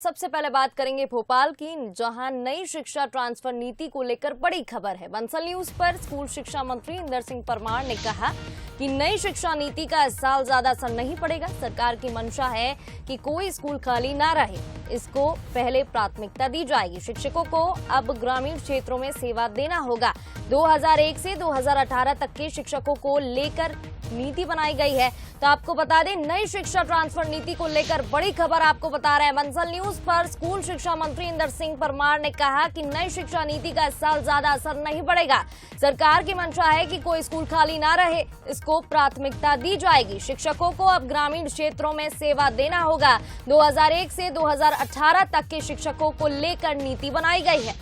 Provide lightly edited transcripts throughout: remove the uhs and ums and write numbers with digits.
सबसे पहले बात करेंगे भोपाल की, जहां नई शिक्षा ट्रांसफर नीति को लेकर बड़ी खबर है। बंसल न्यूज पर स्कूल शिक्षा मंत्री इंदर सिंह परमार ने कहा कि नई शिक्षा नीति का इस साल ज्यादा असर नहीं पड़ेगा। सरकार की मंशा है कि कोई स्कूल खाली ना रहे, इसको पहले प्राथमिकता दी जाएगी। शिक्षकों को अब ग्रामीण क्षेत्रों में सेवा देना होगा। 2001 से 2018 तक के शिक्षकों को लेकर नीति बनाई गई है। तो आपको बता दें, नई शिक्षा ट्रांसफर नीति को लेकर बड़ी खबर आपको बता रहे हैं। बंसल न्यूज पर स्कूल शिक्षा मंत्री इंदर सिंह परमार ने कहा कि नई शिक्षा नीति का इस साल ज्यादा असर नहीं पड़ेगा। सरकार की मंशा है कि कोई स्कूल खाली ना रहे, इसको प्राथमिकता दी जाएगी। शिक्षकों को अब ग्रामीण क्षेत्रों में सेवा देना होगा। 2001 से 2018 तक के शिक्षकों को लेकर नीति बनाई गई है।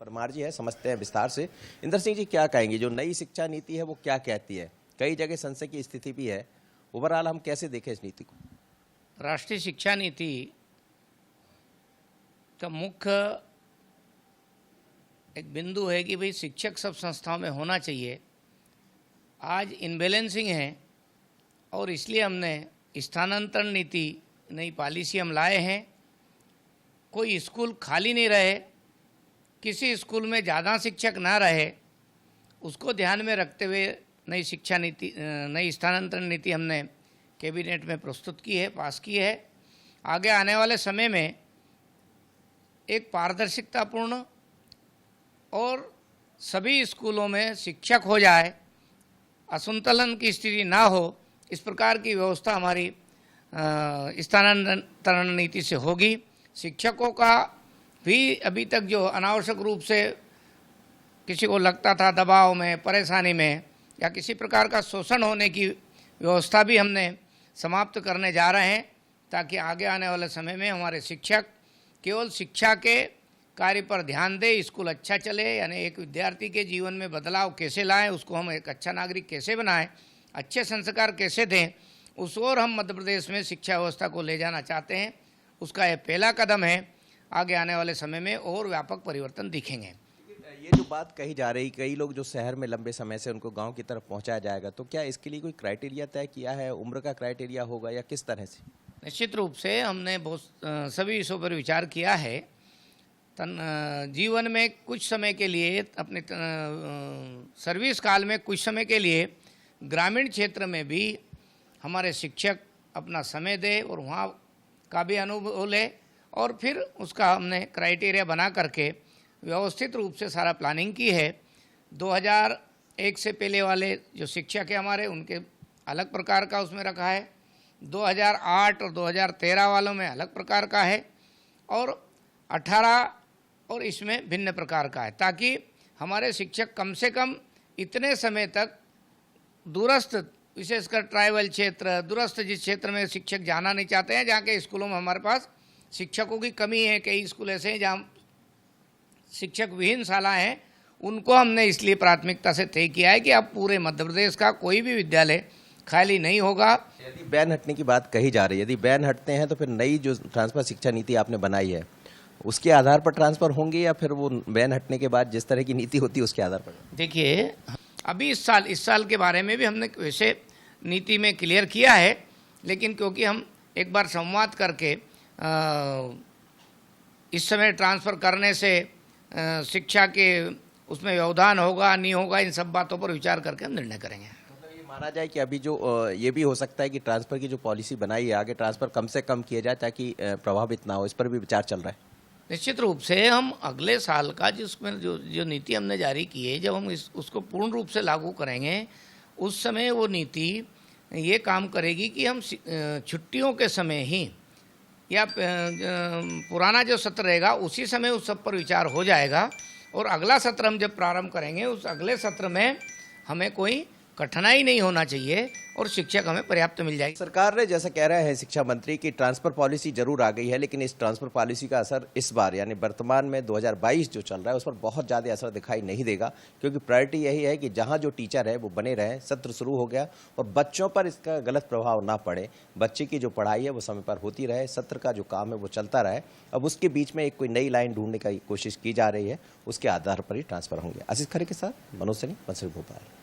परमार जी है, समझते हैं विस्तार से। इंदर सिंह जी, क्या कहेंगे, जो नई शिक्षा नीति है वो क्या कहती है? कई जगह संशय की स्थिति भी है। ओवरऑल हम कैसे देखें इस नीति को? राष्ट्रीय शिक्षा नीति का मुख्य एक बिंदु है कि भाई शिक्षक सब संस्थाओं में होना चाहिए। आज इनबैलेंसिंग है और इसलिए हमने स्थानांतरण नीति, नई पॉलिसी हम लाए हैं। कोई स्कूल खाली नहीं रहे, किसी स्कूल में ज़्यादा शिक्षक ना रहे, उसको ध्यान में रखते हुए नई शिक्षा नीति, नई स्थानांतरण नीति हमने कैबिनेट में प्रस्तुत की है, पास की है। आगे आने वाले समय में एक पारदर्शितापूर्ण और सभी स्कूलों में शिक्षक हो जाए, असंतुलन की स्थिति ना हो, इस प्रकार की व्यवस्था हमारी स्थानांतरण नीति से होगी। शिक्षकों का भी अभी तक जो अनावश्यक रूप से किसी को लगता था दबाव में, परेशानी में या किसी प्रकार का शोषण होने की व्यवस्था भी हमने समाप्त करने जा रहे हैं, ताकि आगे आने वाले समय में हमारे शिक्षक केवल शिक्षा के कार्य पर ध्यान दें, स्कूल अच्छा चले, यानी एक विद्यार्थी के जीवन में बदलाव कैसे लाएं, उसको हम एक अच्छा नागरिक कैसे बनाएं, अच्छे संस्कार कैसे दें, उस ओर हम मध्य प्रदेश में शिक्षा व्यवस्था को ले जाना चाहते हैं। उसका यह पहला कदम है। आगे आने वाले समय में और व्यापक परिवर्तन दिखेंगे। ये जो बात कही जा रही, कई लोग जो शहर में लंबे समय से उनको गांव की तरफ पहुंचाया जाएगा, तो क्या इसके लिए कोई क्राइटेरिया तय किया है? उम्र का क्राइटेरिया होगा या किस तरह से? निश्चित रूप से हमने बहुत सभी विषयों पर विचार किया है। जीवन में कुछ समय के लिए, अपने सर्विस काल में कुछ समय के लिए ग्रामीण क्षेत्र में भी हमारे शिक्षक अपना समय दे और वहाँ का भी अनुभव ले, और फिर उसका हमने क्राइटेरिया बना करके व्यवस्थित रूप से सारा प्लानिंग की है। 2001 से पहले वाले जो शिक्षक है हमारे, उनके अलग प्रकार का उसमें रखा है। 2008 और 2013 वालों में अलग प्रकार का है, और 18 और इसमें भिन्न प्रकार का है, ताकि हमारे शिक्षक कम से कम इतने समय तक दूरस्थ, विशेषकर ट्राइबल क्षेत्र, दूरस्थ जिस क्षेत्र में शिक्षक जाना नहीं चाहते हैं, जहाँ के स्कूलों में हमारे पास शिक्षकों की कमी है, कई स्कूल ऐसे हैं जहाँ शिक्षक विहीन शाला हैं, उनको हमने इसलिए प्राथमिकता से तय किया है कि अब पूरे मध्य प्रदेश का कोई भी विद्यालय खाली नहीं होगा। यदि बैन हटने की बात कही जा रही है, यदि बैन हटते हैं तो फिर नई जो ट्रांसफर शिक्षा नीति आपने बनाई है उसके आधार पर ट्रांसफर होंगे, या फिर वो बैन हटने के बाद जिस तरह की नीति होती है उसके आधार पर? देखिए, अभी इस साल के बारे में भी हमने वैसे नीति में क्लियर किया है, लेकिन क्योंकि हम एक बार संवाद करके इस समय ट्रांसफ़र करने से शिक्षा के उसमें व्यवधान होगा नहीं होगा, इन सब बातों पर विचार करके हम निर्णय करेंगे। मतलब ये माना जाए कि अभी जो ये भी हो सकता है कि ट्रांसफ़र की जो पॉलिसी बनाई है, आगे ट्रांसफ़र कम से कम किया जाए ताकि प्रभावित ना हो, इस पर भी विचार चल रहा है। निश्चित रूप से हम अगले साल का जिसमें जो नीति हमने जारी की है, जब हम उसको पूर्ण रूप से लागू करेंगे, उस समय वो नीति ये काम करेगी कि हम छुट्टियों के समय ही या पुराना जो सत्र रहेगा उसी समय उस सब पर विचार हो जाएगा, और अगला सत्र हम जब प्रारंभ करेंगे, उस अगले सत्र में हमें कोई कठिनाई नहीं होना चाहिए और शिक्षक हमें पर्याप्त मिल जाएगी। सरकार ने, जैसा कह रहे हैं शिक्षा मंत्री, की ट्रांसफर पॉलिसी जरूर आ गई है, लेकिन इस ट्रांसफर पॉलिसी का असर इस बार यानी वर्तमान में 2022 जो चल रहा है उस पर बहुत ज़्यादा असर दिखाई नहीं देगा, क्योंकि प्रायोरिटी यही है कि जहां जो टीचर है वो बने रहे। सत्र शुरू हो गया और बच्चों पर इसका गलत प्रभाव ना पड़े, बच्चे की जो पढ़ाई है वो समय पर होती रहे, सत्र का जो काम है वो चलता रहे। अब उसके बीच में एक कोई नई लाइन ढूंढने की कोशिश की जा रही है, उसके आधार पर ही ट्रांसफर होंगे। आशीष खरे के साथ मनोज सैनी, बंसल भोपाल।